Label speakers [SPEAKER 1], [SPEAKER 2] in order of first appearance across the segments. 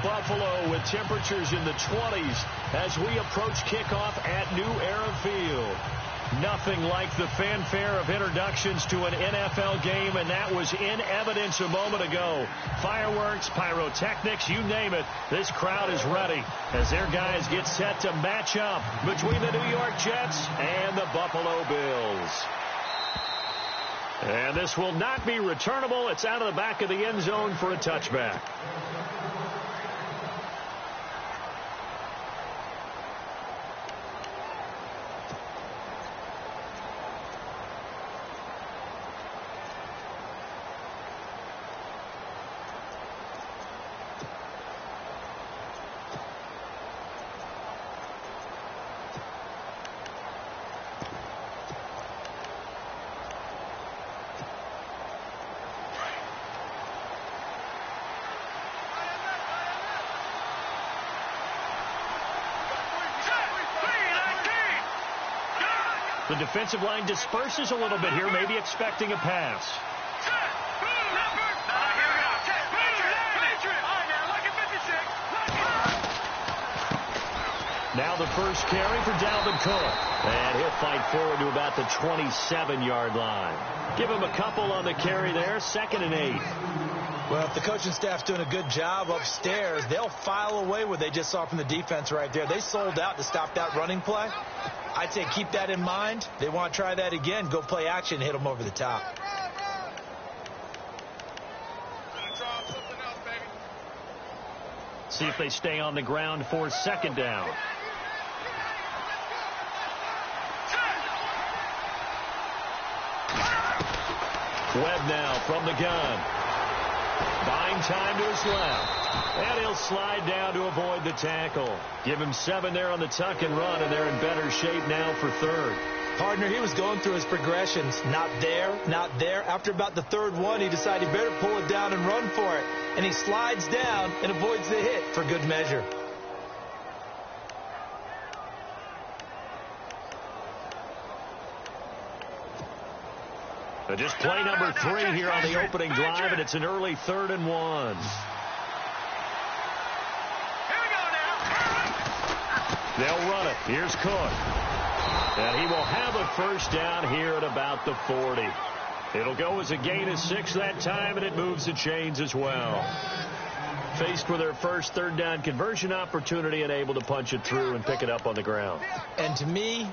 [SPEAKER 1] Buffalo with temperatures in the 20s as we approach kickoff at New Era Field. Nothing like the fanfare of introductions to an NFL game, and that was in evidence a moment ago. Fireworks, pyrotechnics, you name it. This crowd is ready as their guys get set to match up between the New York Jets and the Buffalo Bills. And this will not be returnable. It's out of the back of the end zone for a touchback. The defensive line disperses a little bit here, maybe expecting a pass. Now the first carry for Dalvin Cook. And he'll fight forward to about the 27-yard line. Give him a couple on the carry there, 2nd and 8.
[SPEAKER 2] Well, if the coaching staff's doing a good job upstairs, they'll file away what they just saw from the defense right there. They sold out to stop that running play. I'd say keep that in mind. They want to try that again. Go play action, hit them over the top.
[SPEAKER 1] See if they stay on the ground for 2nd down. Webb now from the gun. Buying time to his left. And he'll slide down to avoid the tackle. Give him 7 there on the tuck and run, and they're in better shape now for 3rd.
[SPEAKER 2] Partner, he was going through his progressions. Not there, not there. After about the 3rd one, he decided he better pull it down and run for it. And he slides down and avoids the hit for good measure.
[SPEAKER 1] Just play number 3 here on the opening drive, and it's an early 3rd and 1. They'll run it. Here's Cook. And he will have a first down here at about the 40. It'll go as a gain of 6 that time, and it moves the chains as well. Faced with their first 3rd down conversion opportunity and able to punch it through and pick it up on the ground.
[SPEAKER 2] And to me,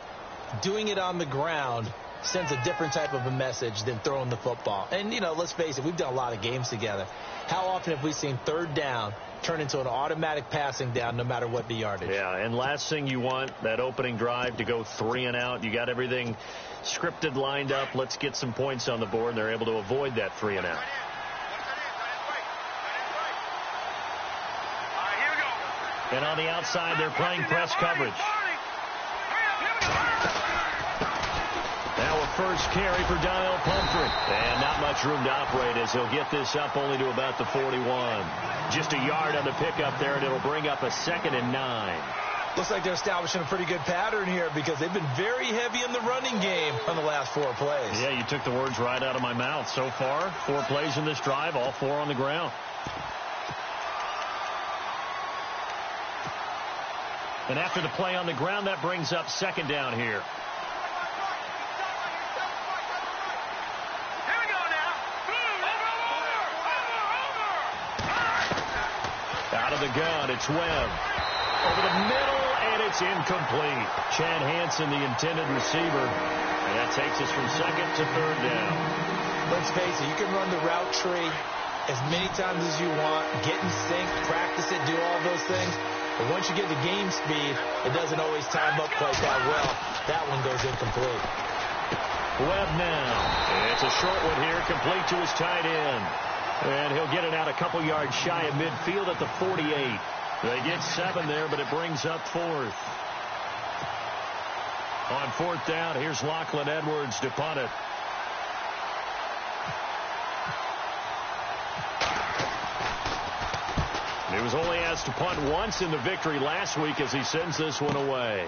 [SPEAKER 2] doing it on the ground sends a different type of a message than throwing the football. And, you know, let's face it, we've done a lot of games together. How often have we seen 3rd down turn into an automatic passing down no matter what the yardage?
[SPEAKER 1] Yeah, and last thing you want, that opening drive to go 3 and out. You got everything scripted, lined up. Let's get some points on the board, and they're able to avoid that 3 and out. And on the outside, they're playing press coverage. Now a first carry for Donnell Pumphrey. And not much room to operate as he'll get this up only to about the 41. Just a yard on the pickup there, and it'll bring up a 2nd and 9.
[SPEAKER 2] Looks like they're establishing a pretty good pattern here because they've been very heavy in the running game on the last 4 plays.
[SPEAKER 1] Yeah, you took the words right out of my mouth. So far, 4 plays in this drive, all 4 on the ground. And after the play on the ground, that brings up 2nd down here. Out of the gun, it's Webb. Over the middle, and it's incomplete. Chad Hansen, the intended receiver. And that takes us from 2nd to 3rd down.
[SPEAKER 2] Let's face it, you can run the route tree as many times as you want, get in sync, practice it, do all those things. But once you get to game speed, it doesn't always time up quite that well. That one goes incomplete.
[SPEAKER 1] Webb now. It's a short one here, complete to his tight end. And he'll get it out a couple yards shy of midfield at the 48. They get 7 there, but it brings up 4th. On 4th down, here's Lachlan Edwards to punt it. He was only asked to punt once in the victory last week as he sends this one away.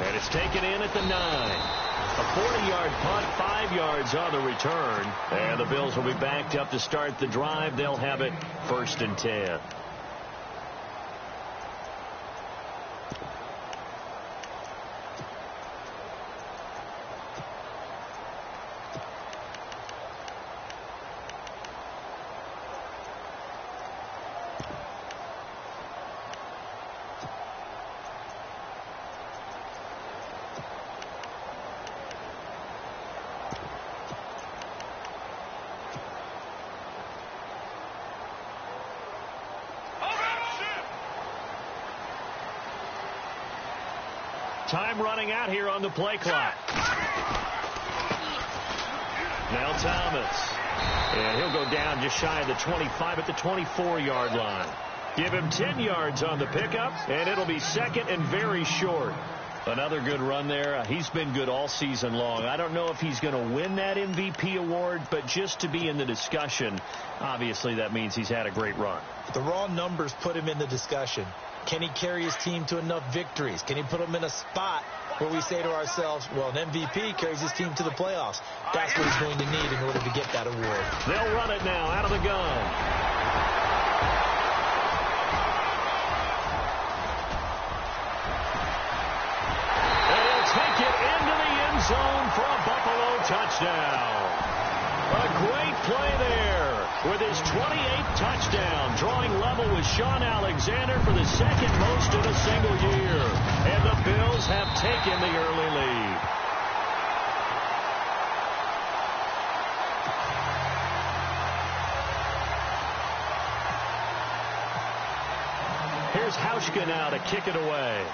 [SPEAKER 1] And it's taken in at the 9. A 40-yard punt, 5 yards on the return. And the Bills will be backed up to start the drive. They'll have it 1st and 10. Time running out here on the play clock. Now Thomas. And he'll go down just shy of the 25 at the 24-yard line. Give him 10 yards on the pickup, and it'll be second and very short. Another good run there. He's been good all season long. I don't know if he's going to win that MVP award, but just to be in the discussion, obviously that means he's had a great run.
[SPEAKER 2] The raw numbers put him in the discussion. Can he carry his team to enough victories? Can he put them in a spot where we say to ourselves, well, an MVP carries his team to the playoffs? That's what he's going to need in order to get that award.
[SPEAKER 1] They'll run it now out of the gun. Zone for a Buffalo touchdown. A great play there with his 28th touchdown, drawing level with Sean Alexander for the second most in a single year. And the Bills have taken the early lead. Here's Hauschka now to kick it away.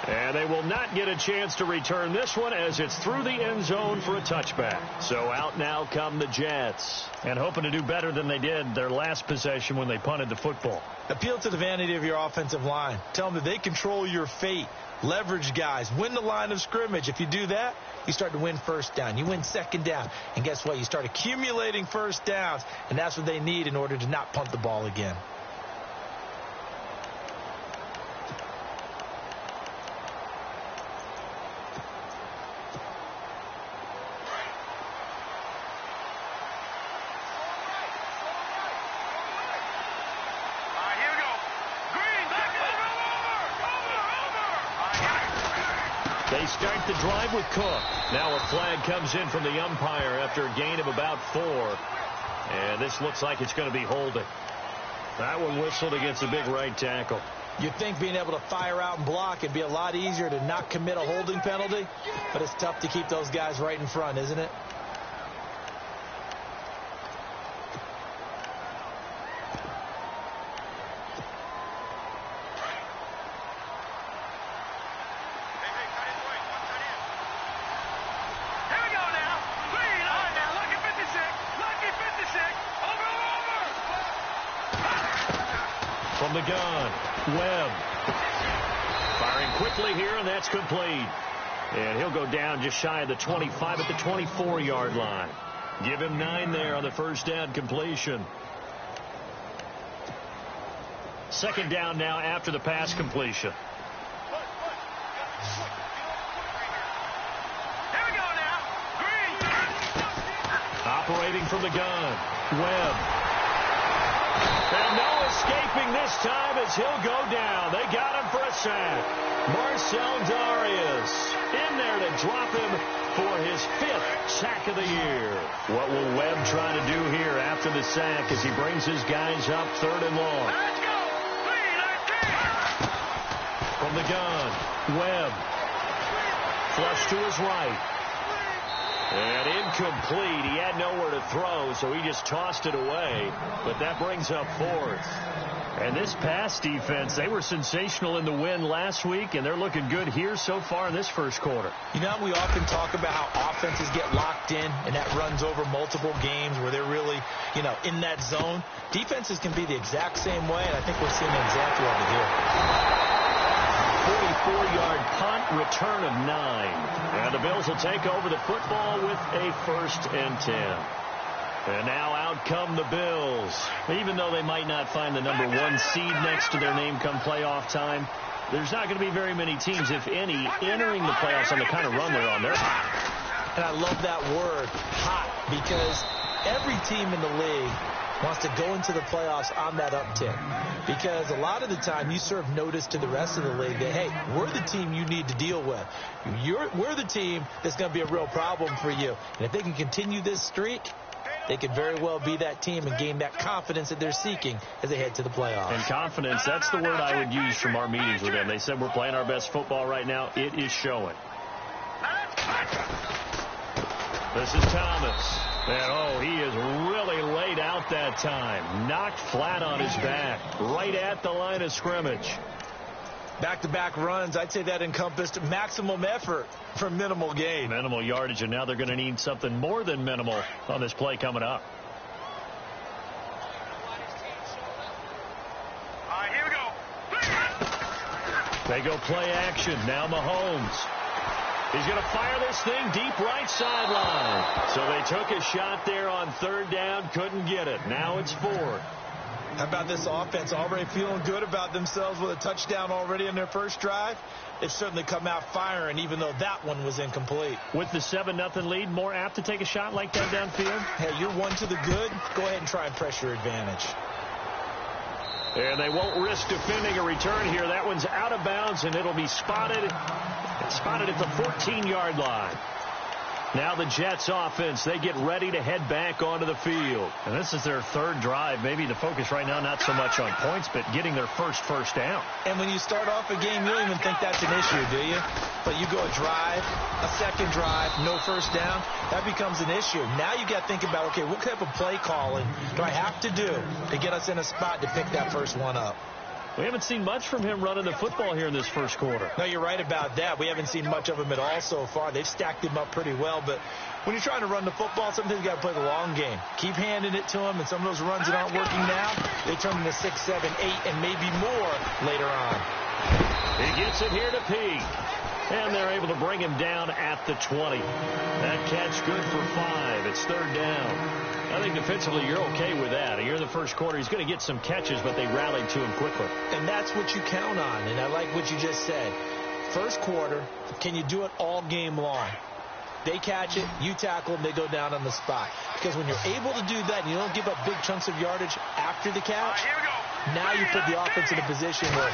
[SPEAKER 1] And they will not get a chance to return this one as it's through the end zone for a touchback. So out now come the Jets. And hoping to do better than they did their last possession when they punted the football.
[SPEAKER 2] Appeal to the vanity of your offensive line. Tell them that they control your fate. Leverage guys. Win the line of scrimmage. If you do that, you start to win first down. You win second down. And guess what? You start accumulating first downs. And that's what they need in order to not punt the ball again.
[SPEAKER 1] They start the drive with Cook. Now a flag comes in from the umpire after a gain of about 4. And this looks like it's going to be holding. That one whistled against a big right tackle.
[SPEAKER 2] You'd think being able to fire out and block it'd be a lot easier to not commit a holding penalty. But it's tough to keep those guys right in front, isn't it?
[SPEAKER 1] From the gun, Webb. Firing quickly here, and that's complete. And he'll go down just shy of the 25 at the 24-yard line. Give him 9 there on the first down completion. Second down now after the pass completion.
[SPEAKER 3] Here we go now. Green.
[SPEAKER 1] Operating from the gun, Webb. And no escaping this time as he'll go down. They got him for a sack. Marcel Darius in there to drop him for his 5th sack of the year. What will Webb try to do here after the sack as he brings his guys up 3rd and long?
[SPEAKER 3] Let's go.
[SPEAKER 1] From the gun, Webb. Flush to his right. And incomplete. He had nowhere to throw, so he just tossed it away. But that brings up 4th. And this pass defense, they were sensational in the win last week, and they're looking good here so far in this first quarter.
[SPEAKER 2] You know, we often talk about how offenses get locked in, and that runs over multiple games where they're really, in that zone. Defenses can be the exact same way, and I think we're seeing an example of it here.
[SPEAKER 1] 44-yard punt, return of 9. And the Bills will take over the football with a 1st and 10. And now out come the Bills. Even though they might not find the number 1 seed next to their name come playoff time, there's not going to be very many teams, if any, entering the playoffs on the kind of run they're on. They're hot.
[SPEAKER 2] And I love that word, hot, because every team in the league wants to go into the playoffs on that uptick. Because a lot of the time you serve notice to the rest of the league that, hey, we're the team you need to deal with. We're the team that's going to be a real problem for you. And if they can continue this streak, they could very well be that team and gain that confidence that they're seeking as they head to the playoffs.
[SPEAKER 1] And confidence, that's the word I would use from our meetings with them. They said we're playing our best football right now. It is showing. This is Thomas. And, he is really laid out that time. Knocked flat on his back, right at the line of scrimmage.
[SPEAKER 2] Back-to-back runs, I'd say that encompassed maximum effort for minimal gain.
[SPEAKER 1] Minimal yardage, and now they're going to need something more than minimal on this play coming up.
[SPEAKER 3] All right, here we go.
[SPEAKER 1] They go play action. Now Mahomes. He's going to fire this thing deep right sideline. So they took a shot there on third down, couldn't get it. Now it's fourth.
[SPEAKER 2] How about this offense already feeling good about themselves with a touchdown already in their first drive? They've certainly come out firing, even though that one was incomplete.
[SPEAKER 1] With the 7-0 lead, more apt to take a shot like that downfield?
[SPEAKER 2] Hey, you're one to the good. Go ahead and try and press your advantage.
[SPEAKER 1] And they won't risk defending a return here. That one's out of bounds, and it'll be spotted. It's spotted at the 14-yard line. Now the Jets offense, they get ready to head back onto the field. And this is their third drive. Maybe the focus right now not so much on points, but getting their first down.
[SPEAKER 2] And when you start off a game, you don't even think that's an issue, do you? But you go a drive, a second drive, no first down, that becomes an issue. Now you got to think about, okay, what type of play calling do I have to do to get us in a spot to pick that first one up?
[SPEAKER 1] We haven't seen much from him running the football here in this first quarter.
[SPEAKER 2] No, you're right about that. We haven't seen much of him at all so far. They've stacked him up pretty well, but when you're trying to run the football, sometimes you got to play the long game. Keep handing it to him, and some of those runs that aren't working now, they turn into 6, 7, 8, and maybe more later on.
[SPEAKER 1] He gets it here to Pete, and they're able to bring him down at the 20. That catch good for 5. It's third down. I think defensively you're okay with that. You're in the first quarter. He's going to get some catches, but they rallied to him quickly.
[SPEAKER 2] And that's what you count on, and I like what you just said. First quarter, can you do it all game long? They catch it, you tackle them, they go down on the spot. Because when you're able to do that and you don't give up big chunks of yardage after the catch, now you put the offense in a position where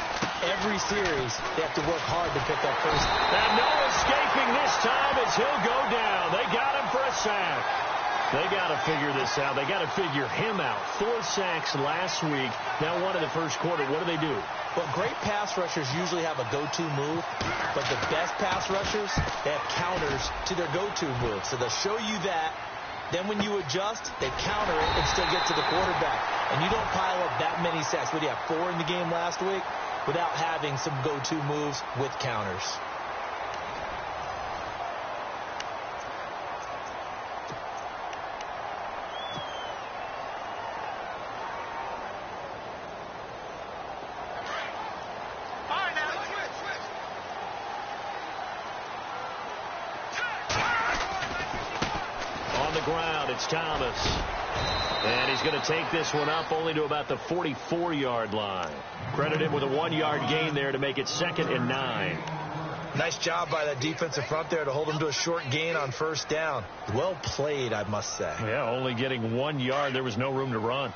[SPEAKER 2] every series they have to work hard to pick up first.
[SPEAKER 1] And no escaping this time as he'll go down. They got him for a sack. They got to figure this out. They got to figure him out. 4 sacks last week. Now one in the first quarter. What do?
[SPEAKER 2] Well, great pass rushers usually have a go-to move, but the best pass rushers, they have counters to their go-to move. So they'll show you that. Then when you adjust, they counter it and still get to the quarterback. And you don't pile up that many sacks. What do you have, 4 in the game last week? Without having some go-to moves with counters.
[SPEAKER 1] It's Thomas. And he's going to take this one up only to about the 44-yard line. Credit him with a 1-yard gain there to make it 2nd and 9.
[SPEAKER 2] Nice job by that defensive front there to hold him to a short gain on first down. Well played, I must say.
[SPEAKER 1] Yeah, only getting 1 yard. There was no room to run.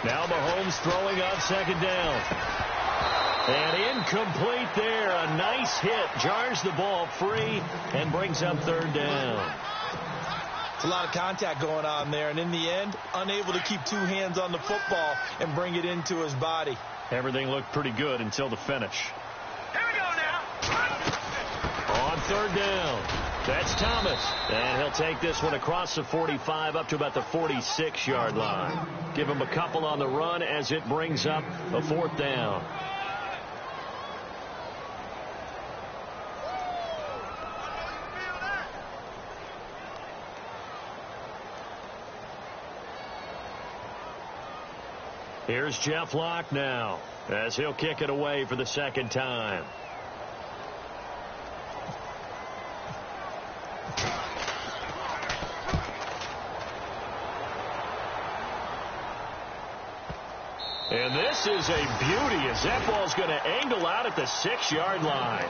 [SPEAKER 1] Now Mahomes throwing on 2nd down. And incomplete there. A nice hit. Jars the ball free and brings up 3rd down.
[SPEAKER 2] It's a lot of contact going on there. And in the end, unable to keep 2 hands on the football and bring it into his body.
[SPEAKER 1] Everything looked pretty good until the finish.
[SPEAKER 3] Here we go now.
[SPEAKER 1] On 3rd down. That's Thomas. And he'll take this one across the 45 up to about the 46-yard line. Give him a couple on the run as it brings up a 4th down. Here's Jeff Locke now as he'll kick it away for the 2nd time. And this is a beauty as that ball's going to angle out at the 6-yard line.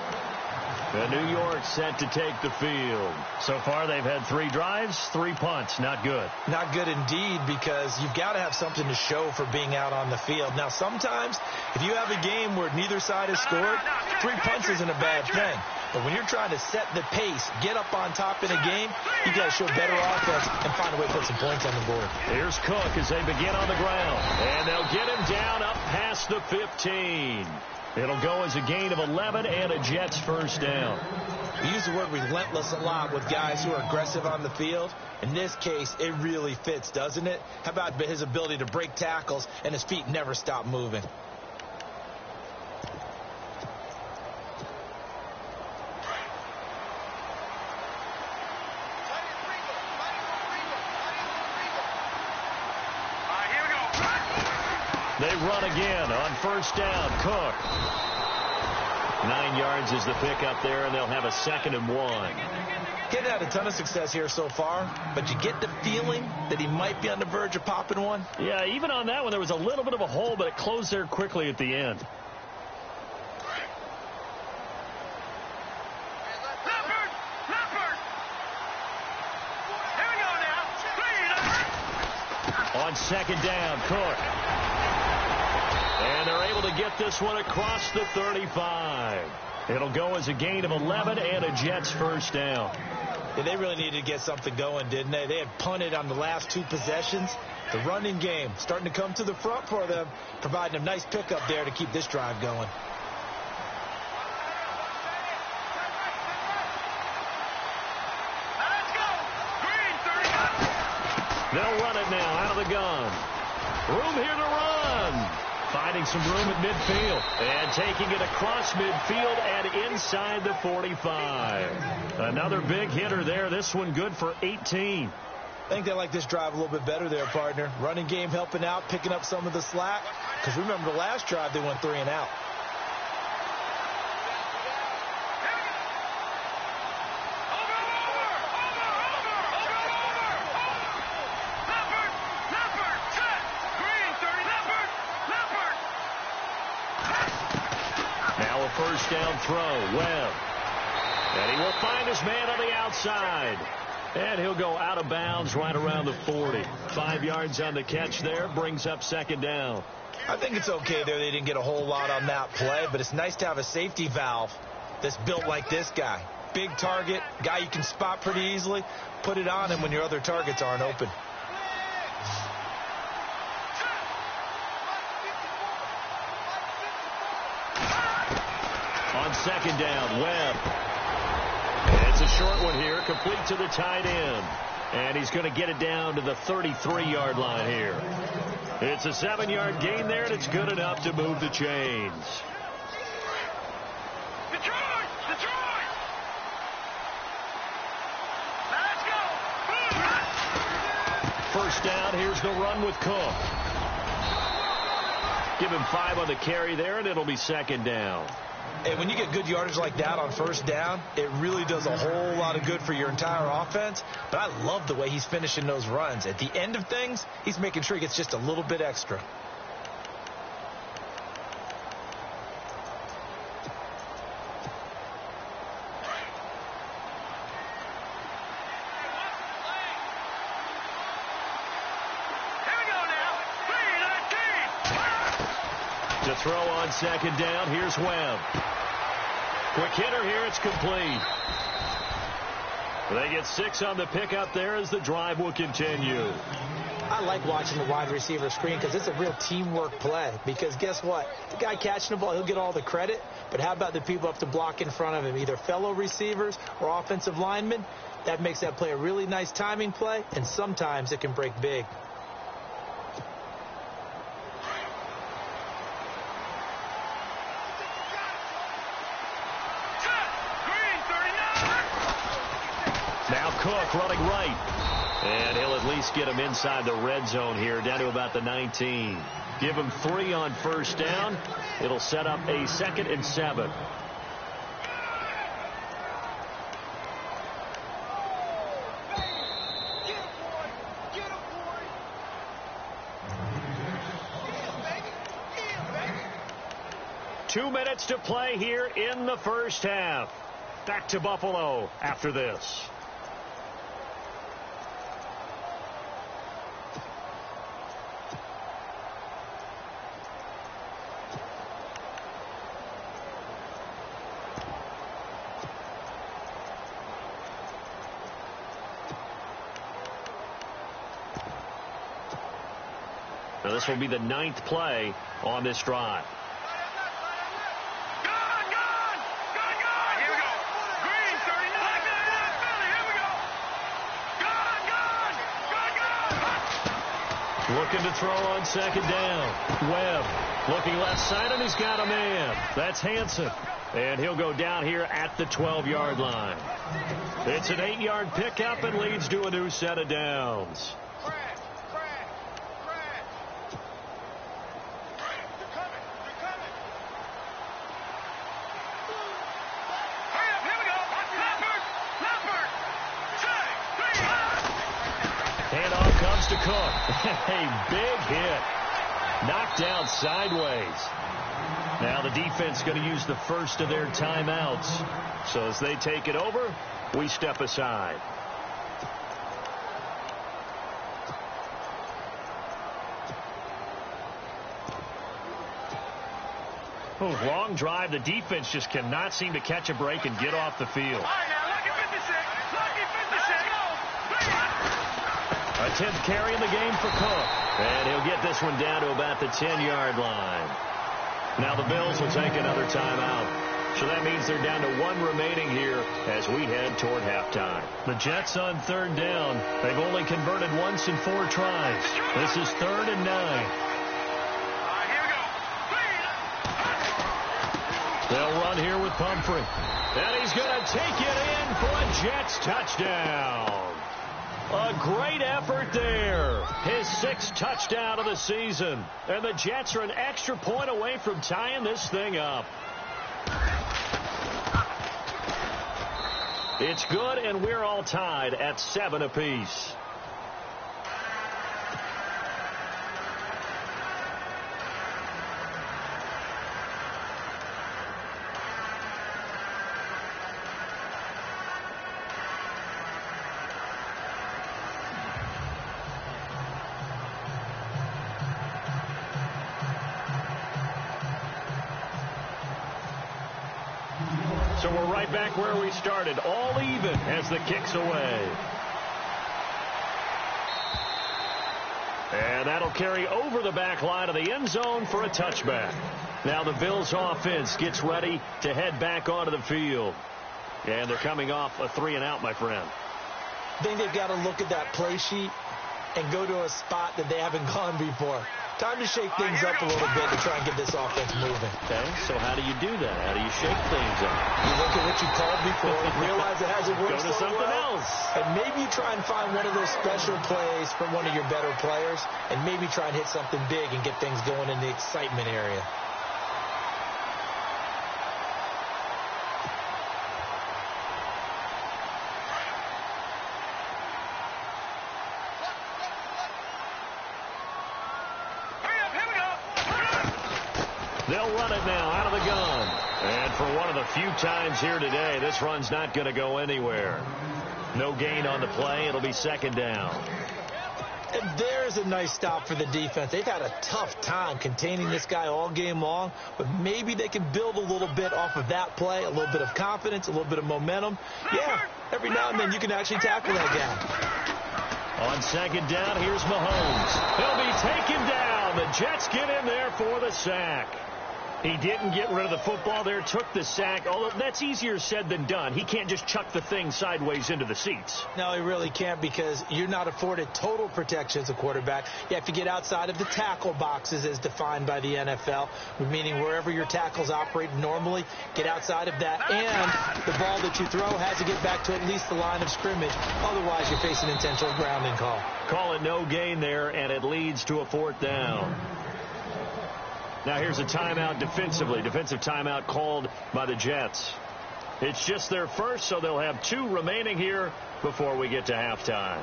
[SPEAKER 1] And New York set to take the field. So far, they've had 3 drives, 3 punts. Not good.
[SPEAKER 2] Not good indeed, because you've got to have something to show for being out on the field. Now, sometimes, if you have a game where neither side has scored, 3 punts isn't a bad thing. But when you're trying to set the pace, get up on top in a game, you've got to show better offense and find a way to put some points on the board.
[SPEAKER 1] Here's Cook as they begin on the ground. And they'll get him down up past the 15. It'll go as a gain of 11 and a Jets first down.
[SPEAKER 2] We use the word relentless a lot with guys who are aggressive on the field. In this case, it really fits, doesn't it? How about his ability to break tackles and his feet never stop moving?
[SPEAKER 1] They run again on first down. Cook. 9 yards is the pickup there, and they'll have a 2nd and 1.
[SPEAKER 2] He's had a ton of success here so far, but you get the feeling that he might be on the verge of popping one.
[SPEAKER 1] Yeah, even on that one, there was a little bit of a hole, but it closed there quickly at the end. On 2nd down, Cook. And they're able to get this one across the 35. It'll go as a gain of 11 and a Jets first down.
[SPEAKER 2] Yeah, they really needed to get something going, didn't they? They had punted on the last 2 possessions. The running game starting to come to the front for them, providing a nice pickup there to keep this drive going.
[SPEAKER 1] They'll run it now out of the gun. Room here to run. Finding some room at midfield. And taking it across midfield and inside the 45. Another big hitter there. This one good for 18.
[SPEAKER 2] I think they like this drive a little bit better there, partner. Running game helping out, picking up some of the slack. Because remember the last drive, they went 3 and out.
[SPEAKER 1] First down throw, Webb. And he will find his man on the outside. And he'll go out of bounds right around the 40. 5 yards on the catch there, brings up 2nd down.
[SPEAKER 2] I think it's okay there. They didn't get a whole lot on that play, but it's nice to have a safety valve that's built like this guy. Big target, guy you can spot pretty easily. Put it on him when your other targets aren't open.
[SPEAKER 1] On 2nd down, Webb. And it's a short one here, complete to the tight end. And he's going to get it down to the 33-yard line here. It's a 7-yard gain there, and it's good enough to move the chains.
[SPEAKER 3] Detroit! Detroit! Let's go!
[SPEAKER 1] First down, here's the run with Cook. Give him 5 on the carry there, and it'll be 2nd down.
[SPEAKER 2] And when you get good yardage like that on first down, it really does a whole lot of good for your entire offense. But I love the way he's finishing those runs. At the end of things, he's making sure he gets just a little bit extra.
[SPEAKER 1] To throw on 2nd down, here's Webb. Quick hitter here, it's complete. They get 6 on the pickup there as the drive will continue.
[SPEAKER 2] I like watching the wide receiver screen because it's a real teamwork play. Because guess what? The guy catching the ball, he'll get all the credit. But how about the people up to block in front of him, either fellow receivers or offensive linemen? That makes that play a really nice timing play, and sometimes it can break big.
[SPEAKER 1] Now Cook running right. And he'll at least get him inside the red zone here, down to about the 19. Give him 3 on first down. It'll set up a 2nd and 7. Two minutes to play here in the first half. Back to Buffalo after this. Now this will be the 9th play on this drive. looking to throw on second down. Webb looking left side, and he's got a man. That's Hansen. And he'll go down here at the 12-yard line. It's an 8-yard pickup and leads to a new set of downs. Handoff comes to Cook. A big hit. Knocked down sideways. Now the defense going to use the first of their timeouts. So as they take it over, we step aside. Oh, long drive. The defense just cannot seem to catch a break and get off the field. A 10th carry in the game for Cook. And he'll get this one down to about the 10-yard line. Now the Bills will take another timeout. So that means they're down to 1 remaining here as we head toward halftime. The Jets on third down. They've only converted once in 4 tries. This is 3rd and 9. They'll run here with Pumphrey. And he's going to take it in for a Jets touchdown. A great effort there. His 6th touchdown of the season. And the Jets are an extra point away from tying this thing up. It's good, and we're all tied at 7 apiece. So we're right back where we started, all even as the kick's away. And that'll carry over the back line of the end zone for a touchback. Now the Bills offense gets ready to head back onto the field. And they're coming off a 3-and-out, my friend.
[SPEAKER 2] I think they've got to look at that play sheet and go to a spot that they haven't gone before. Time to shake things up a little bit to try and get this offense moving.
[SPEAKER 1] Okay, so how do you do that? How do you shake things up?
[SPEAKER 2] You look at what you called before, realize it hasn't worked
[SPEAKER 1] Go to
[SPEAKER 2] so
[SPEAKER 1] something
[SPEAKER 2] well,
[SPEAKER 1] else.
[SPEAKER 2] and maybe you try and find one of those special plays from one of your better players, and maybe try and hit something big and get things going in the excitement area.
[SPEAKER 1] They'll run it now out of the gun. And for one of the few times here today, this run's not going to go anywhere. No gain on the play. It'll be 2nd down.
[SPEAKER 2] And there's a nice stop for the defense. They've had a tough time containing this guy all game long, but maybe they can build a little bit off of that play, a little bit of confidence, a little bit of momentum. Yeah, every now and then you can actually tackle that guy.
[SPEAKER 1] On 2nd down, here's Mahomes. He'll be taken down. The Jets get in there for the sack. He didn't get rid of the football there, took the sack. Although that's easier said than done. He can't just chuck the thing sideways into the seats.
[SPEAKER 2] No, he really can't, because you're not afforded total protection as a quarterback. You have to get outside of the tackle boxes as defined by the NFL, meaning wherever your tackles operate normally, get outside of that. And the ball that you throw has to get back to at least the line of scrimmage. Otherwise, you're facing intentional grounding call.
[SPEAKER 1] Call it no gain there, and it leads to a 4th down. Now here's a timeout defensively. Defensive timeout called by the Jets. It's just their first, so they'll have 2 remaining here before we get to halftime.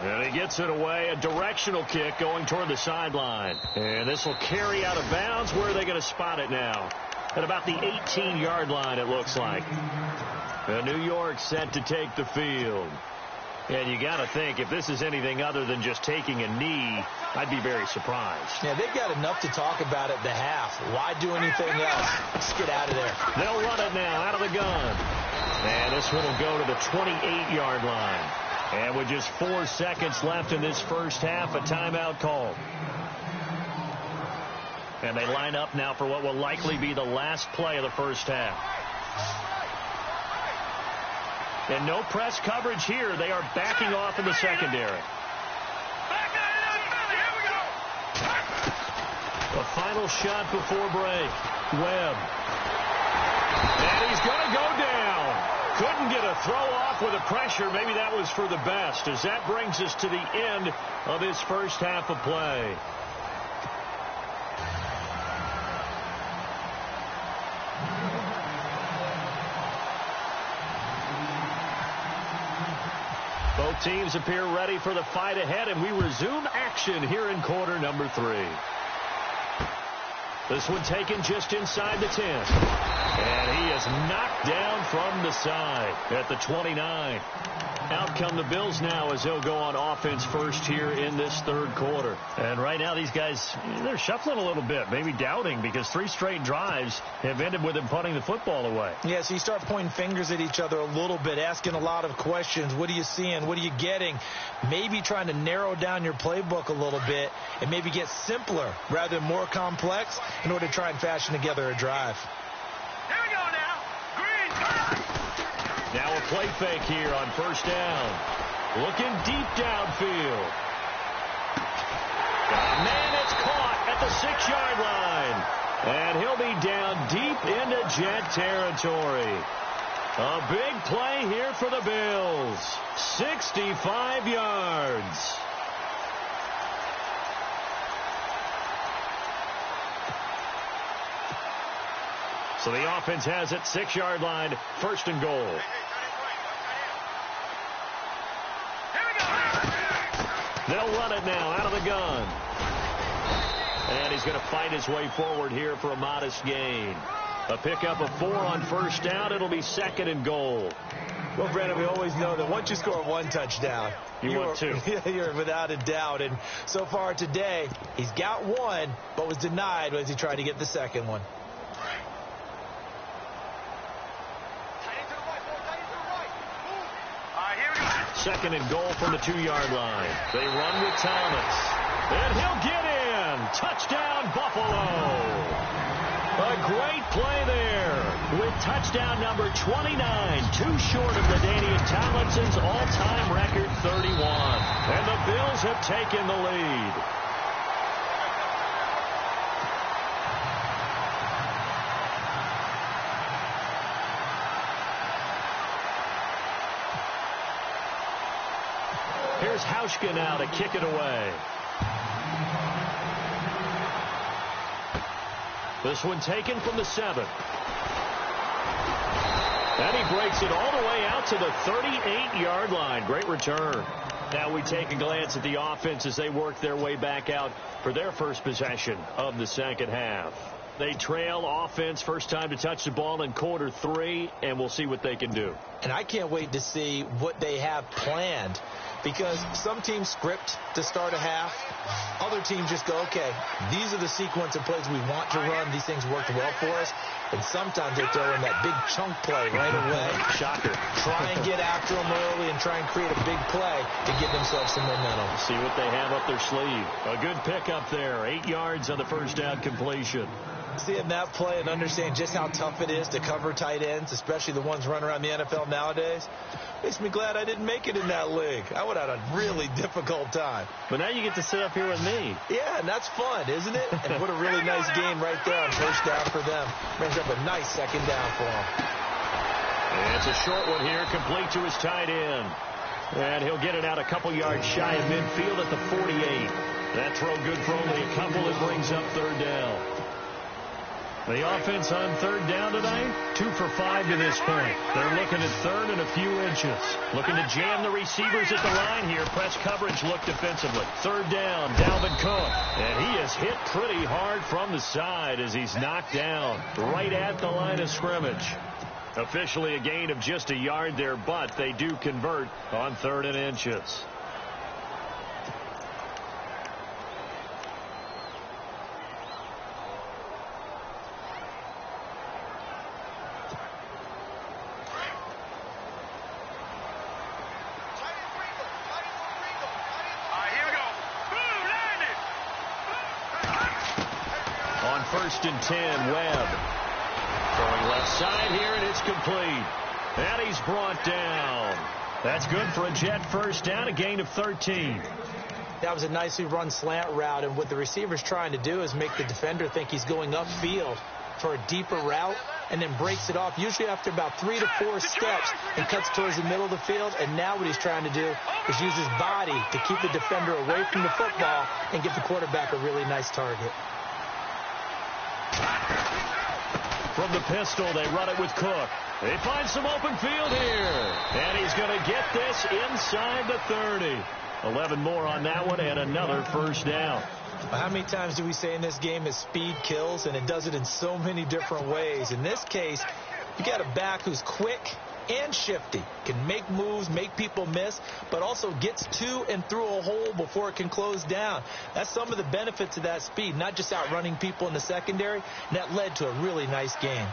[SPEAKER 1] And he gets it away. A directional kick going toward the sideline. And this will carry out of bounds. Where are they going to spot it now? At about the 18-yard line, it looks like. New York set to take the field. And you got to think, if this is anything other than just taking a knee, I'd be very surprised.
[SPEAKER 2] Yeah, they've got enough to talk about at the half. Why do anything else? Just get out of there.
[SPEAKER 1] They'll run it now out of the gun. And this one will go to the 28-yard line. And with just 4 seconds left in this first half, a timeout called. And they line up now for what will likely be the last play of the first half. And no press coverage here. They are backing off in the secondary. The final shot before break. Webb. And he's going to go down. Couldn't get a throw off with the pressure. Maybe that was for the best, as that brings us to the end of his first half of play. Both teams appear ready for the fight ahead, and we resume action here in quarter number 3. This one taken just inside the 10. And he is knocked down from the side at the 29. Out come the Bills now as they'll go on offense first here in this third quarter. And right now these guys, they're shuffling a little bit, maybe doubting, because 3 straight drives have ended with them punting the football away.
[SPEAKER 2] Yeah, so you start pointing fingers at each other a little bit, asking a lot of questions. What are you seeing? What are you getting? Maybe trying to narrow down your playbook a little bit and maybe get simpler rather than more complex in order to try and fashion together a drive.
[SPEAKER 3] Here we go now. Green.
[SPEAKER 1] Now a play fake here on first down. Looking deep downfield. Man, it's caught at the 6-yard line. And he'll be down deep into Jet territory. A big play here for the Bills. 65 yards. So the offense has it, 6-yard line, first and goal. They'll run it now out of the gun. And he's going to fight his way forward here for a modest gain. A pickup of 4 on first down. It'll be second and goal.
[SPEAKER 2] Well, Brandon, we always know that once you score 1 touchdown,
[SPEAKER 1] you want 2.
[SPEAKER 2] You're without a doubt. And so far today, he's got 1, but was denied as he tried to get the second one.
[SPEAKER 1] Second and goal from the 2-yard line. They run with Thomas. And he'll get in. Touchdown, Buffalo. A great play there with touchdown number 29, too short of LaDainian Tomlinson's all-time record 31. And the Bills have taken the lead. Here's Hauschka now to kick it away. This one taken from the 7. And he breaks it all the way out to the 38-yard line. Great return. Now we take a glance at the offense as they work their way back out for their first possession of the second half. They trail offense, first time to touch the ball in quarter 3, and we'll see what they can do.
[SPEAKER 2] And I can't wait to see what they have planned, because some teams script to start a half. Other teams just go, okay, these are the sequence of plays we want to run. These things worked well for us. And sometimes they throw in that big chunk play right away.
[SPEAKER 1] Shocker.
[SPEAKER 2] Try and get after them early and try and create a big play to give themselves some momentum.
[SPEAKER 1] See what they have up their sleeve. A good pickup there. 8 yards on the first down completion.
[SPEAKER 2] Seeing that play and understand just how tough it is to cover tight ends, especially the ones running around the NFL nowadays, makes me glad I didn't make it in that league. I would have had a really difficult time.
[SPEAKER 1] But now you get to sit up here with me.
[SPEAKER 2] Yeah, and that's fun, isn't it? And what a really nice game right there on first down for them. Brings up a nice second down for them.
[SPEAKER 1] And it's a short one here, complete to his tight end. And he'll get it out a couple yards shy of midfield at the 48. That throw good for only a couple. It brings up third down. The offense on third down tonight, 2 for 5 to this point. They're looking at third and a few inches. Looking to jam the receivers at the line here. Press coverage look defensively. Third down, Dalvin Cook. And he is hit pretty hard from the side as he's knocked down right at the line of scrimmage. Officially a gain of just a yard there, but they do convert on third and inches. First and 10, Webb. Throwing left side here, and it's complete. And he's brought down. That's good for a Jet first down, a gain of 13.
[SPEAKER 2] That was a nicely run slant route, and what the receiver's trying to do is make the defender think he's going upfield for a deeper route, and then breaks it off, usually after about 3 to 4 steps, and cuts towards the middle of the field. And now what he's trying to do is use his body to keep the defender away from the football and give the quarterback a really nice target.
[SPEAKER 1] From the pistol, they run it with Cook. They find some open field here. And he's going to get this inside the 30. 11 more on that one, and another first down.
[SPEAKER 2] How many times do we say in this game that speed kills, and it does it in so many different ways? In this case, you got a back who's quick and shifty, can make moves, make people miss, but also gets to and through a hole before it can close down. That's some of the benefits of that speed, not just outrunning people in the secondary, and that led to a really nice game.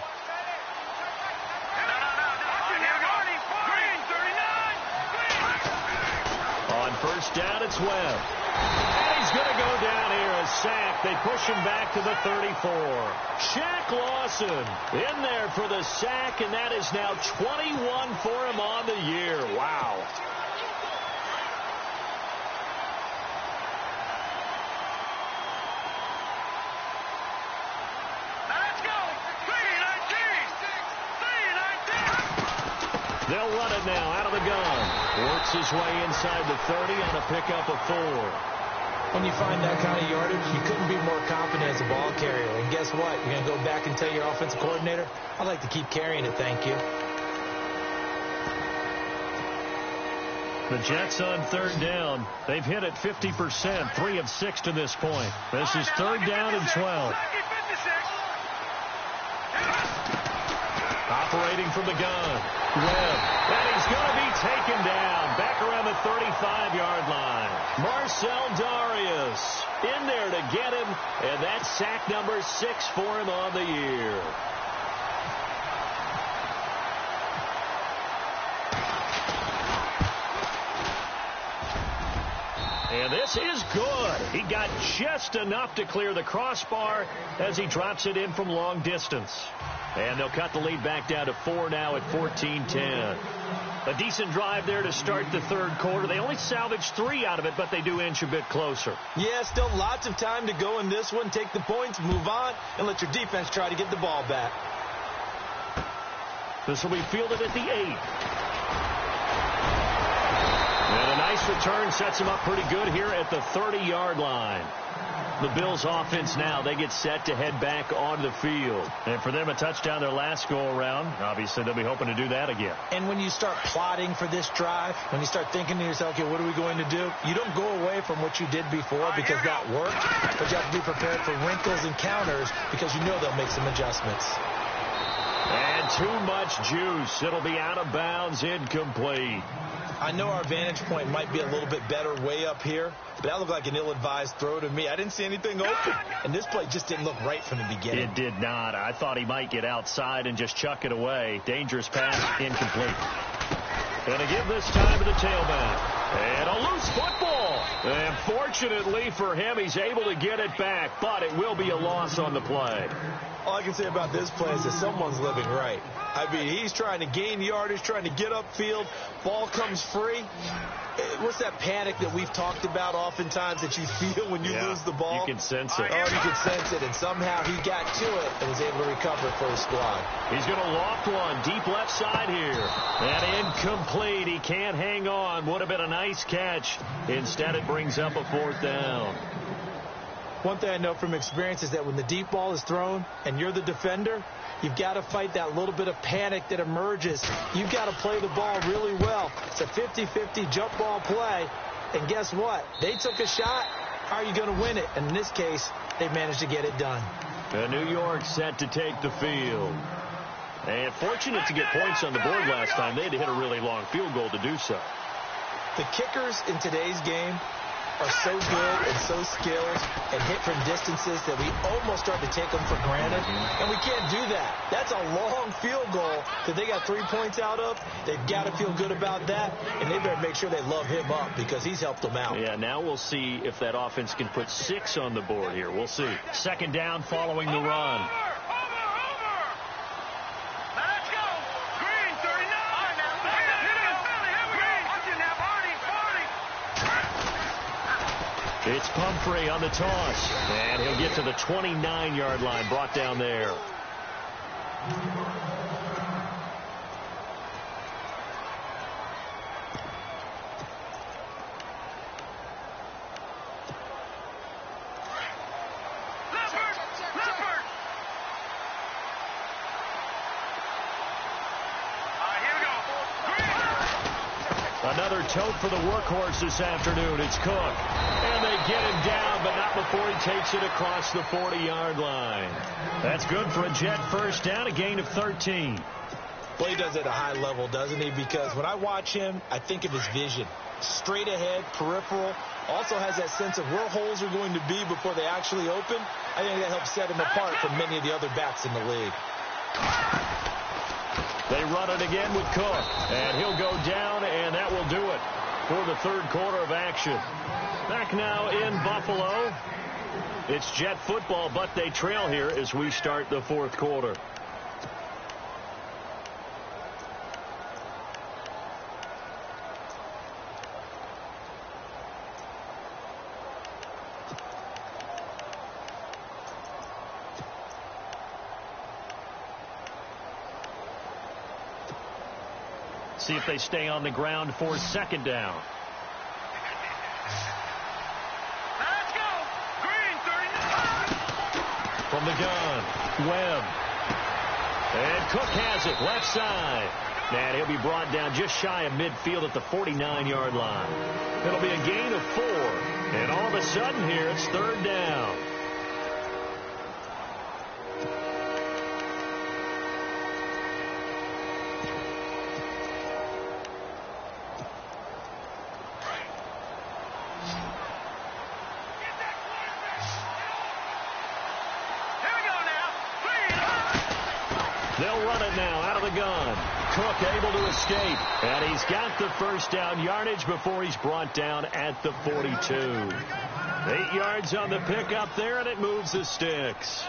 [SPEAKER 1] On first down, it's Webb. And he's going to go down here, a sack. They push him back to the 34. Shaq Lawson in there for the sack, and that is now 21 for him on the year. Wow.
[SPEAKER 3] Let's go. 3-19.
[SPEAKER 1] They'll run it now out of the gun. Works his way inside the 30 on a pickup of 4.
[SPEAKER 2] When you find that kind of yardage, you couldn't be more confident as a ball carrier. And guess what? You're going to go back and tell your offensive coordinator, I'd like to keep carrying it, thank you.
[SPEAKER 1] The Jets on third down. They've hit it 50%, 3 of 6 to this point. This is third down and 12. Operating from the gun. Webb. And he's going to be taken down. Back around the 35-yard line. Marcel Darius in there to get him. And that's sack number 6 for him on the year. And this is good. He got just enough to clear the crossbar as he drops it in from long distance. And they'll cut the lead back down to 4 now at 14-10. A decent drive there to start the third quarter. They only salvaged 3 out of it, but they do inch a bit closer.
[SPEAKER 2] Yeah, still lots of time to go in this one. Take the points, move on, and let your defense try to get the ball back.
[SPEAKER 1] This will be fielded at the 8. And a nice return sets him up pretty good here at the 30-yard line. The Bills offense now, they get set to head back on the field. And for them, a touchdown their last go-around. Obviously, they'll be hoping to do that again.
[SPEAKER 2] And when you start plotting for this drive, when you start thinking to yourself, okay, what are we going to do? You don't go away from what you did before because that worked, but you have to be prepared for wrinkles and counters because you know they'll make some adjustments.
[SPEAKER 1] And too much juice. It'll be out of bounds, incomplete.
[SPEAKER 2] I know our vantage point might be a little bit better way up here, but that looked like an ill-advised throw to me. I didn't see anything open, and this play just didn't look right from the beginning.
[SPEAKER 1] It did not. I thought he might get outside and just chuck it away. Dangerous pass, incomplete. Going to give this time to the tailback. And a loose football. And fortunately for him, he's able to get it back, but it will be a loss on the play.
[SPEAKER 2] All I can say about this play is that someone's living right. I mean, he's trying to gain yardage, trying to get upfield. Ball comes free. What's that panic that we've talked about oftentimes that you feel when you lose the ball?
[SPEAKER 1] You can sense it.
[SPEAKER 2] Oh, you can sense it. And somehow he got to it and was able to recover for his squad.
[SPEAKER 1] He's going to loft one deep left side here. And incomplete. He can't hang on. Would have been a nice catch. Instead, it brings up a 4th down.
[SPEAKER 2] One thing I know from experience is that when the deep ball is thrown and you're the defender, you've got to fight that little bit of panic that emerges. You've got to play the ball really well. It's a 50-50 jump ball play. And guess what? They took a shot. How are you going to win it? And in this case, they managed to get it done.
[SPEAKER 1] New York set to take the field. And fortunate to get points on the board last time. They had to hit a really long field goal to do so.
[SPEAKER 2] The kickers in today's game are so good and so skilled and hit from distances that we almost start to take them for granted. And we can't do that. That's a long field goal that they got 3 points out of. They've got to feel good about that. And they better make sure they love him up because he's helped them out.
[SPEAKER 1] Yeah, now we'll see if that offense can put 6 on the board here. We'll see. 2nd down following the run.
[SPEAKER 3] Let's go. Green 39.
[SPEAKER 1] It's Pumphrey on the toss. And he'll get to the 29-yard line, brought down there. Another tote for the workhorse this afternoon. It's Cook. And they get him down, but not before he takes it across the 40-yard line. That's good for a Jet first down, a gain of 13.
[SPEAKER 2] Well, he does it at a high level, doesn't he? Because when I watch him, I think of his vision. Straight ahead, peripheral. Also has that sense of where holes are going to be before they actually open. I think that helps set him apart from many of the other backs in the league.
[SPEAKER 1] They run it again with Cook, and he'll go down, and that will do it for the third quarter of action. Back now in Buffalo. It's Jet football, but they trail here as we start the fourth quarter. See if they stay on the ground for second down.
[SPEAKER 3] Let's go. Green, 39.
[SPEAKER 1] From the gun, Webb. And Cook has it, left side. And he'll be brought down just shy of midfield at the 49-yard line. It'll be a gain of 4. And all of a sudden here, it's third down. They'll run it now out of the gun. Cook able to escape. And he's got the first down yardage before he's brought down at the 42. 8 yards on the pickup there, and it moves the sticks.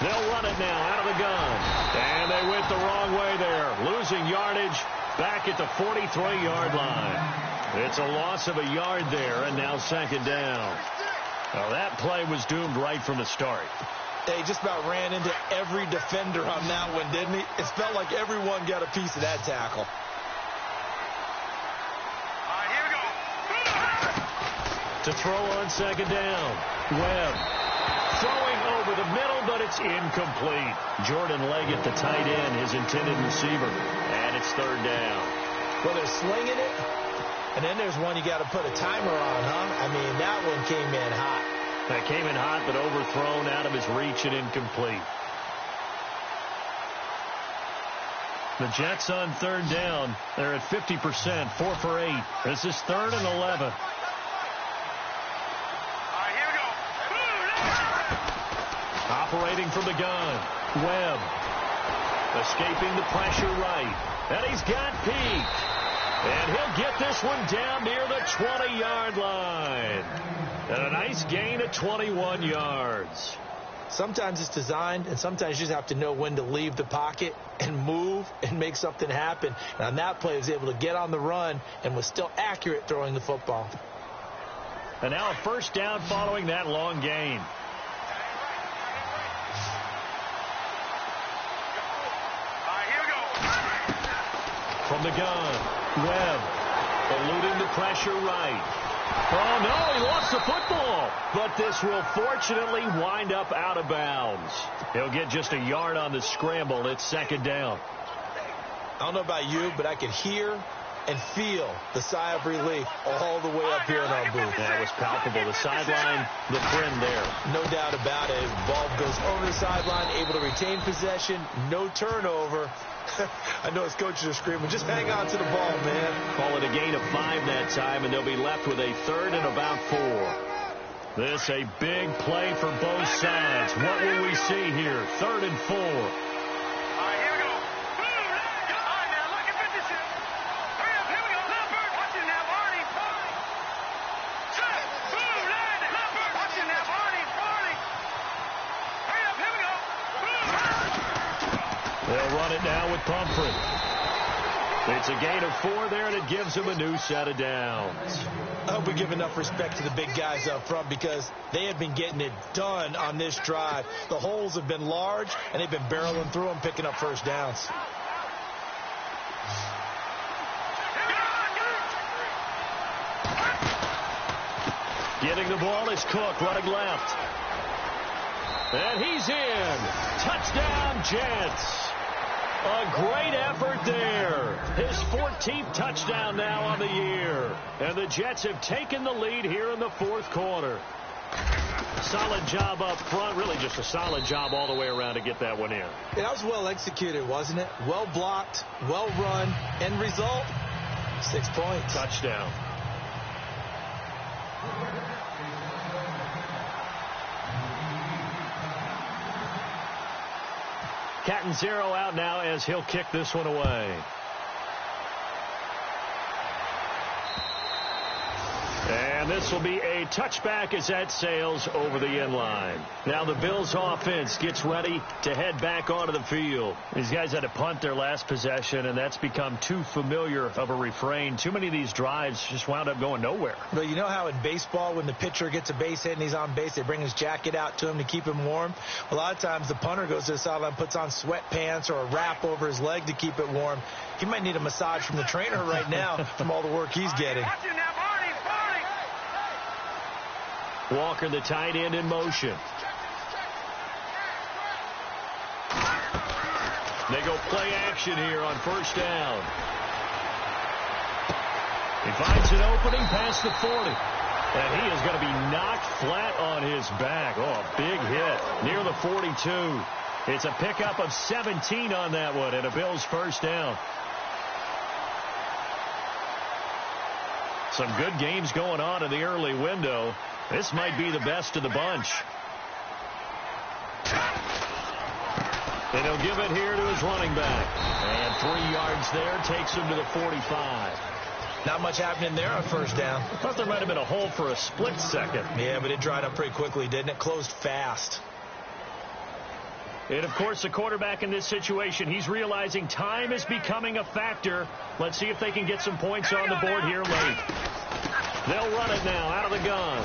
[SPEAKER 1] They'll run it now out of the gun. And they went the wrong way there. Losing yardage back at the 43-yard line. It's a loss of a yard there, and now second down. Well, that play was doomed right from the start.
[SPEAKER 2] They just about ran into every defender on that one, didn't he? It felt like everyone got a piece of that tackle.
[SPEAKER 3] Here we go.
[SPEAKER 1] To throw on second down. Webb. Throwing over the middle, but it's incomplete. Jordan Leggett, the tight end, his intended receiver. And it's third down.
[SPEAKER 2] Well, they're slinging it, and then there's one you got to put a timer on, huh? I mean, that one came in hot.
[SPEAKER 1] That came in hot, but overthrown out of his reach and incomplete. The Jets on third down. They're at 50%, 4 for 8. This is 3rd and 11. Operating from the gun. Webb. Escaping the pressure right. And he's got Peak. And he'll get this one down near the 20-yard line. And a nice gain of 21 yards.
[SPEAKER 2] Sometimes it's designed, and sometimes you just have to know when to leave the pocket and move and make something happen. And on that play, he was able to get on the run and was still accurate throwing the football.
[SPEAKER 1] And now a first down following that long gain. From the gun, Webb, eluding the pressure right. Oh, no, he lost the football. But this will fortunately wind up out of bounds. He'll get just a yard on the scramble. It's second down.
[SPEAKER 2] I don't know about you, but I could hear and feel the sigh of relief all the way up here in our booth.
[SPEAKER 1] That was palpable. The sideline, the friend there.
[SPEAKER 2] No doubt about it. Ball goes over the sideline, able to retain possession, no turnover. I know his coaches are screaming, just hang on to the ball, man.
[SPEAKER 1] Call it a gain of 5 that time, and they'll be left with a 3rd and about 4. This a big play for both sides. What will we see here? 3rd and 4.
[SPEAKER 3] All right, here we go. All right, now, look at 56. Hurry up, here we go. Leopard, watch it now, Barney. Set. Boom, land. Leopard, watch it now, Barney. Hurry up, here we go.
[SPEAKER 1] They'll run it now with Pumphrey. It's a gain of 4 there, and it gives them a new set of downs.
[SPEAKER 2] I hope we give enough respect to the big guys up front because they have been getting it done on this drive. The holes have been large, and they've been barreling through them, picking up first downs.
[SPEAKER 1] Getting the ball is Cook, running left. And he's in. Touchdown, Jets. A great effort there. His 14th touchdown now on the year. And the Jets have taken the lead here in the 4th quarter. Solid job up front. Really just a solid job all the way around to get that one in.
[SPEAKER 2] Yeah, that was well executed, wasn't it? Well blocked, well run. End result, 6 points.
[SPEAKER 1] Touchdown. Catanzaro out now as he'll kick this one away. And this will be a touchback as that sails over the end line. Now the Bills offense gets ready to head back onto the field. These guys had to punt their last possession, and that's become too familiar of a refrain. Too many of these drives just wound up going nowhere.
[SPEAKER 2] But you know how in baseball when the pitcher gets a base hit and he's on base, they bring his jacket out to him to keep him warm? A lot of times the punter goes to the sideline, puts on sweatpants or a wrap over his leg to keep it warm. He might need a massage from the trainer right now from all the work he's getting.
[SPEAKER 1] Walker, the tight end, in motion. They go play action here on first down. He finds an opening past the 40. And he is going to be knocked flat on his back. Oh, a big hit near the 42. It's a pickup of 17 on that one and a Bills first down. Some good games going on in the early window. This might be the best of the bunch. And he'll give it here to his running back. And 3 yards there takes him to the 45.
[SPEAKER 2] Not much happening there on first down.
[SPEAKER 1] I thought there might have been a hole for a split second.
[SPEAKER 2] Yeah, but it dried up pretty quickly, didn't it? Closed fast.
[SPEAKER 1] And, of course, the quarterback in this situation, he's realizing time is becoming a factor. Let's see if they can get some points on the board here late. They'll run it now out of the gun.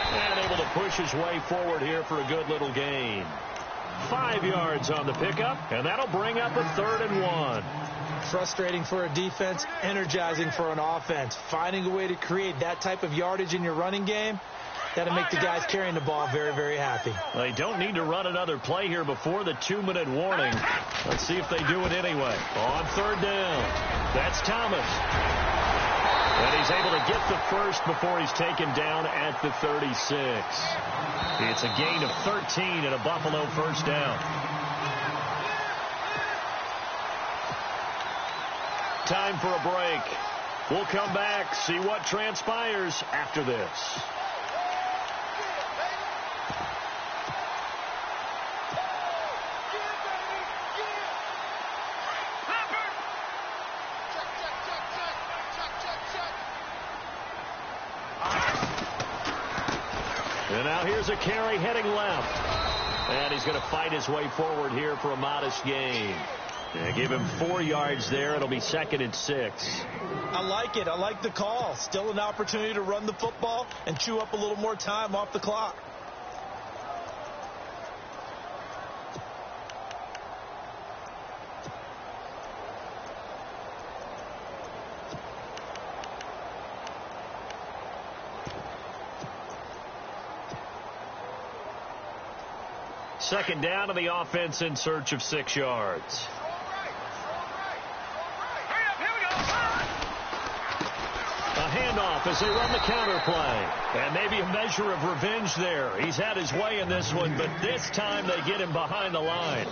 [SPEAKER 1] And able to push his way forward here for a good little gain. 5 yards on the pickup, and that'll bring up a 3rd and 1.
[SPEAKER 2] Frustrating for a defense, energizing for an offense. Finding a way to create that type of yardage in your running game, that'll make the guys carrying the ball very, very happy.
[SPEAKER 1] They don't need to run another play here before the 2-minute warning. Let's see if they do it anyway. On 3rd down, that's Thomas. And he's able to get the first before he's taken down at the 36. It's a gain of 13 and a Buffalo first down. Time for a break. We'll come back, see what transpires after this. And now here's a carry heading left. And he's going to fight his way forward here for a modest gain. Give him 4 yards there. It'll be 2nd and 6.
[SPEAKER 2] I like it. I like the call. Still an opportunity to run the football and chew up a little more time off the clock.
[SPEAKER 1] Second down, and the offense in search of 6 yards. A handoff as they run the counter play. And maybe a measure of revenge there. He's had his way in this one, but this time they get him behind the line.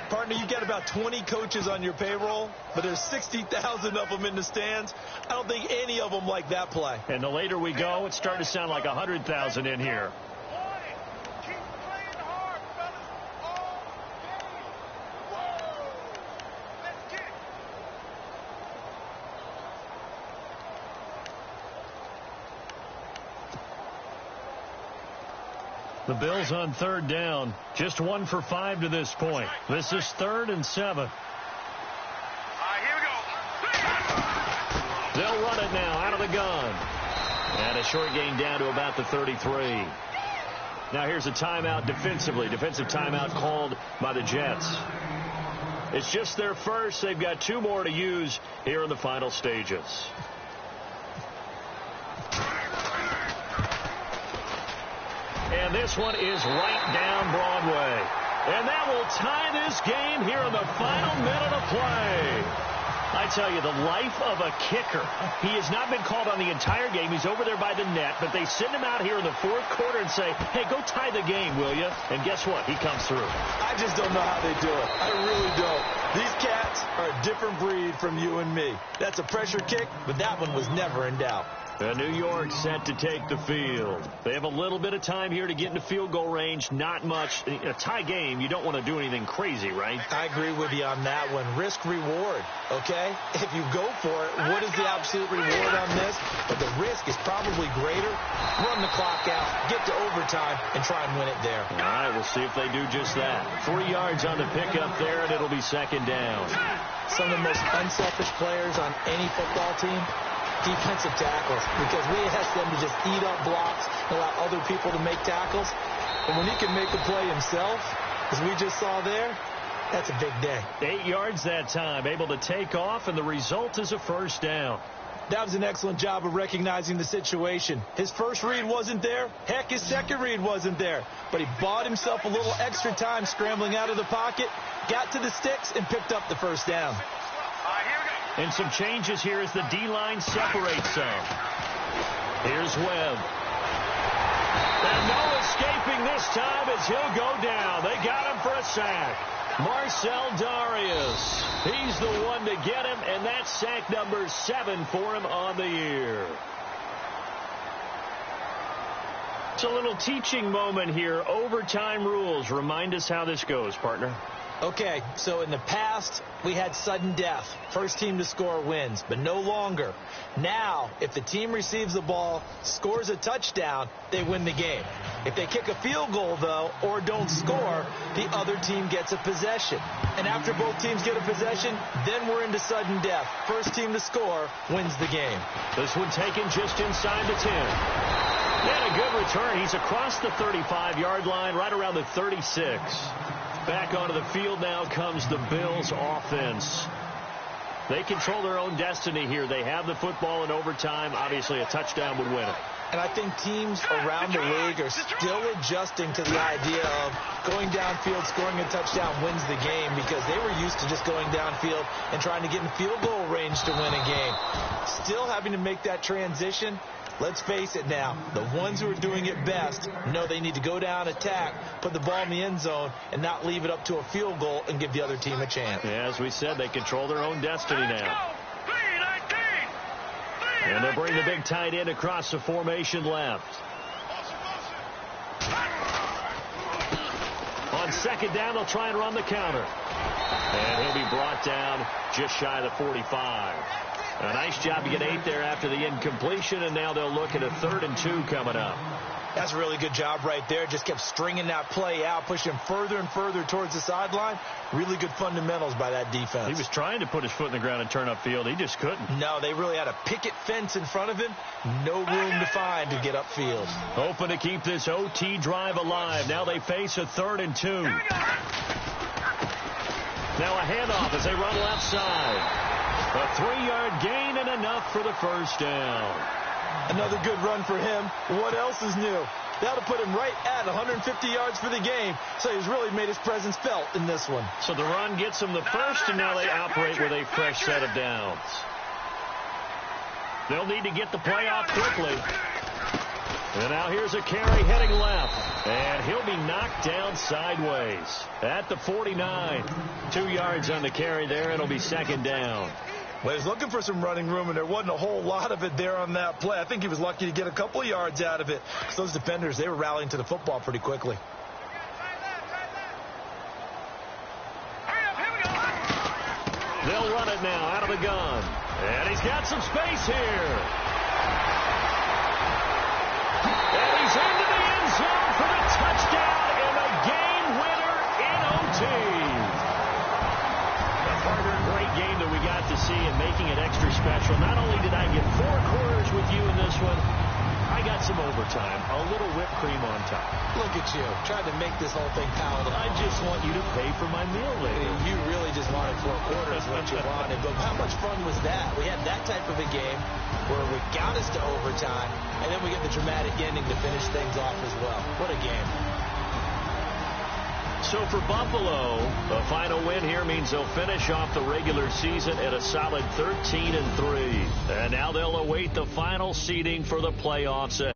[SPEAKER 2] Partner Partner, you've got about 20 coaches on your payroll, but there's 60,000 of them in the stands. I don't think any of them like that play.
[SPEAKER 1] And the later we go, it's starting to sound like 100,000 in here.
[SPEAKER 3] Keep playing hard, fellas. All game. Whoa. Let's get it.
[SPEAKER 1] The Bills on third down. Just 1 for 5 to this point. This is 3rd and 7.
[SPEAKER 3] All right, here we go.
[SPEAKER 1] They'll run it now out of the gun. And a short gain down to about the 33. Now here's a timeout defensively. Defensive timeout called by the Jets. It's just their first. They've got 2 more to use here in the final stages. And this one is right down Broadway. And that will tie this game here in the final minute of play. I tell you, the life of a kicker. He has not been called on the entire game. He's over there by the net, but they send him out here in the 4th quarter and say, hey, go tie the game, will you? And guess what? He comes through.
[SPEAKER 2] I just don't know how they do it. I really don't. These cats are a different breed from you and me. That's a pressure kick, but that one was never in doubt.
[SPEAKER 1] New York set to take the field. They have a little bit of time here to get into field goal range. Not much. In a tie game, you don't want to do anything crazy, right?
[SPEAKER 2] I agree with you on that one. Risk reward, okay? If you go for it, what is the absolute reward on this? But the risk is probably greater. Run the clock out, get to overtime, and try and win it there.
[SPEAKER 1] All right, we'll see if they do just that. 3 yards on the pickup there, and it'll be 2nd down.
[SPEAKER 2] Some of the most unselfish players on any football team, defensive tackles, because we ask them to just eat up blocks and allow other people to make tackles. And when he can make a play himself, as we just saw there, that's a big day.
[SPEAKER 1] 8 yards that time, able to take off, and the result is a 1st down.
[SPEAKER 2] That was an excellent job of recognizing the situation. His first read wasn't there. Heck, his second read wasn't there. But he bought himself a little extra time scrambling out of the pocket, got to the sticks, and picked up the 1st down.
[SPEAKER 1] And some changes here as the D-line separates some. Here's Webb. And no escaping this time as he'll go down. They got him for a sack. Marcel Darius. He's the one to get him, and that's sack number 7 for him on the year. It's a little teaching moment here. Overtime rules. Remind us how this goes, partner.
[SPEAKER 2] Okay, so in the past, we had sudden death. First team to score wins, but no longer. Now, if the team receives the ball, scores a touchdown, they win the game. If they kick a field goal, though, or don't score, the other team gets a possession. And after both teams get a possession, then we're into sudden death. First team to score wins the game.
[SPEAKER 1] This one taken just inside the 10. And a good return. He's across the 35-yard line, right around the 36. Back onto the field now comes the Bills offense. They control their own destiny here. They have the football in overtime. Obviously, a touchdown would win it.
[SPEAKER 2] And I think teams around the league are still adjusting to the idea of going downfield, scoring a touchdown wins the game, because they were used to just going downfield and trying to get in field goal range to win a game. Still having to make that transition. Let's face it now, the ones who are doing it best know they need to go down, attack, put the ball in the end zone, and not leave it up to a field goal and give the other team a chance.
[SPEAKER 1] Yeah, as we said, they control their own destiny now. And they'll bring the big tight end across the formation left. On 2nd down, they'll try and run the counter. And he'll be brought down just shy of the 45. A nice job to get 8 there after the incompletion, and now they'll look at a 3rd and 2 coming up.
[SPEAKER 2] That's a really good job right there. Just kept stringing that play out, pushing him further and further towards the sideline. Really good fundamentals by that defense.
[SPEAKER 1] He was trying to put his foot in the ground and turn upfield. He just couldn't.
[SPEAKER 2] No, they really had a picket fence in front of him. No room to find to get upfield.
[SPEAKER 1] Hoping to keep this OT drive alive. Now they face a 3rd and 2. Now a handoff as they run left side. A 3-yard gain and enough for the 1st down.
[SPEAKER 2] Another good run for him. What else is new? That'll put him right at 150 yards for the game, so he's really made his presence felt in this one.
[SPEAKER 1] So the run gets him the 1st, and now they operate with a fresh set of downs. They'll need to get the play off quickly. And now here's a carry heading left. And he'll be knocked down sideways at the 49. 2 yards on the carry there. It'll be second down.
[SPEAKER 4] Well, he's looking for some running room, and there wasn't a whole lot of it there on that play. I think he was lucky to get a couple of yards out of it. Those defenders, they were rallying to the football pretty quickly.
[SPEAKER 1] They'll run it now out of the gun. And he's got some space here. And he's into the end zone for the touchdown and a game winner in OT. A partner, great game that we got to see and making it extra special. Not only did I get 4 quarters with you in this one, I got some overtime, a little whipped cream on top.
[SPEAKER 2] Look at you, trying to make this whole thing palatable.
[SPEAKER 1] I just want you to pay for my meal later.
[SPEAKER 2] You really just wanted 4 quarters what you wanted. But how much fun was that? We had that type of a game where we got us to overtime, and then we get the dramatic ending to finish things off as well. What a game.
[SPEAKER 1] So for Buffalo, a final win here means they'll finish off the regular season at a solid 13-3. And now they'll await the final seeding for the playoffs.